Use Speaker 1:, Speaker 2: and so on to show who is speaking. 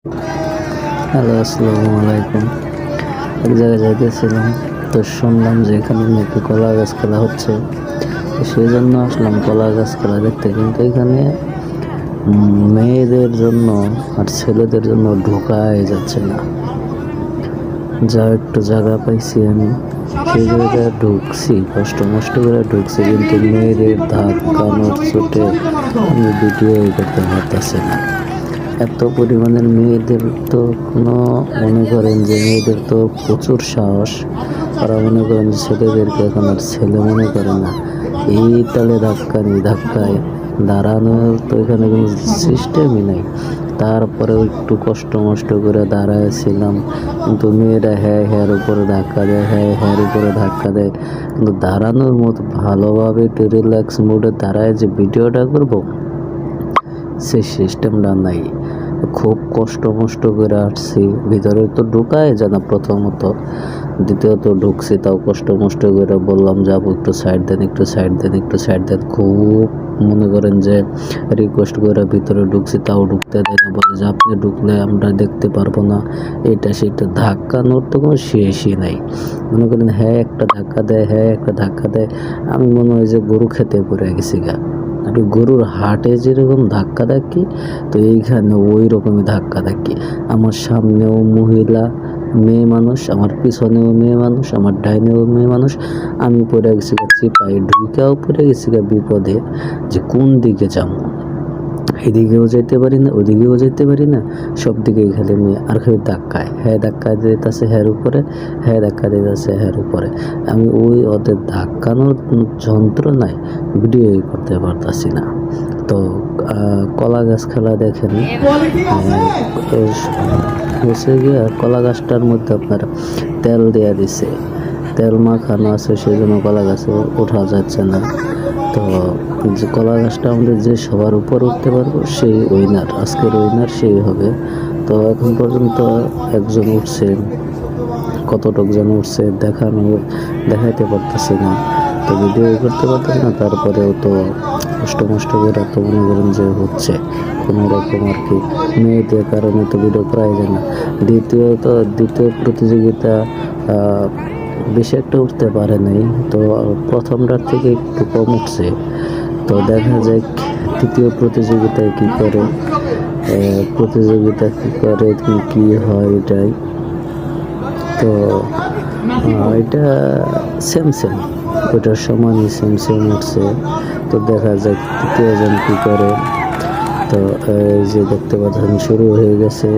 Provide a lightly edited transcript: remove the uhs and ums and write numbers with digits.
Speaker 1: Hello, আসসালামু আলাইকুম। এক জায়গায় যাইতেছিলাম, তো শুনলাম যে এখানে নাকি কলা গাছ খেলা হচ্ছে। তো সেই জন্য আসলাম কলা গাছ খেলা দেখতে। কিন্তু এখানে মেয়েদের জন্য আর ছেলেদের জন্য ঢোকাই যাচ্ছে না। যা একটু জায়গা পাইছি আমি, সেই জায়গায় ঢুকছি, কষ্ট মষ্ট করে ঢুকছি, কিন্তু মেয়েদের ধাক্কানোর চোটে আমি ভিডিওই করতে পারতেছি না। এত পরিমাণের মেয়েদের তো কোনো মনে করেন যে মেয়েদের তো প্রচুর সাহস। ওরা মনে করেন যে ছেলেদেরকে এখন আর ছেলে মনে করে না। এই তালে ধাক্কায় দাঁড়ানোর তো এখানে কোনো সিস্টেমই নেই। তারপরেও একটু কষ্ট মষ্ট করে দাঁড়াইছিলাম, কিন্তু মেয়েরা হ্যার উপরে ধাক্কা দেয়, হ্যার উপরে ধাক্কা দেয়। কিন্তু দাঁড়ানোর মতো ভালোভাবে একটু রিল্যাক্স মোডে দাঁড়ায় যে ভিডিওটা করবো, সেই সিস্টেমটা নাই। খুব কষ্ট মষ্ট করে আসছি, ভিতরে তো ঢুকায় জানা প্রথমত, দ্বিতীয়ত ঢুকছি তাও কষ্ট মষ্ট করে। বললাম যাবো, একটু সাইড দেন, একটু সাইড দেন, একটু সাইড দেন। খুব মনে করেন যে রিকোয়েস্ট করে ভিতরে ঢুকছি, তাও ঢুকতে দেয় না। বলে যে আপনি ঢুকলে আমরা দেখতে পারবো না, এটা সেটা। ধাক্কানোর তো কোনো শেষই নাই। মনে করেন একটা ধাক্কা দেয়, একটা ধাক্কা দেয়। আমি মনে হয় যে গরু খেতে পড়ে গেছি গা। আর গরুর হাটে যেরকম ধাক্কা ধাক্কি, তো এইখানে ওই রকমই ধাক্কা ধাক্কি। আমার সামনেও মহিলা মেয়ে মানুষ, আমার পিছনেও মেয়ে মানুষ, আমার ডাইনেও মেয়ে মানুষ। আমি পড়ে গেছি চিপাই, ঢুকাও পড়ে গেছি বিপদে, যে কোন দিকে যাবো। এদিকেও যেতে পারি না, ওদিকেও যেতে পারি না, সব দিকেই খালি মেয়ে। আর খালি ধাক্কায়, ধাক্কা দিতেছে উপরে, ধাক্কা দিতেছে উপরে। আমি ওই ওদের ধাক্কানোর যন্ত্রণায় ভিডিওই করতে পারতাছি না। তো কলা গাছ খেলা দেখেন, হচ্ছে গিয়ে কলা গাছটার মধ্যে আপনার তেল দেয়া দিছে, তেল মাখানো আছে, সেই জন্য কলা গাছে ওঠা যাচ্ছে না। তো যে কলা গাছটা আমাদের যে সবার উপর উঠতে পারবো সেই উইনার, আজকের উইনার সেই হবে। তো এখন পর্যন্ত একজন উঠছে, কতটুক যেন উঠছে দেখাইতে পারতেছি না, তো ভিডিও করতে পারতেছি না। তারপরেও তো কষ্ট মষ্ট করে তো মনে করেন যে হচ্ছে কোনো রকম আর কি। মেয়েদের কারণে তো ভিডিও করাই যায় না। দ্বিতীয় প্রতিযোগিতা বেশি একটা উঠতে পারে নাই, তো প্রথমটার থেকে একটু কম উঠছে। তো দেখা যায় তৃতীয় প্রতিযোগিতায় কি করে, কি হয় এটাই। তো এটা সেম ওইটার সমানই সেম উঠছে। তো দেখা যায় তৃতীয় জন কি করে। তো এই যে দেখতে পাচ্ছেন শুরু হয়ে গেছে।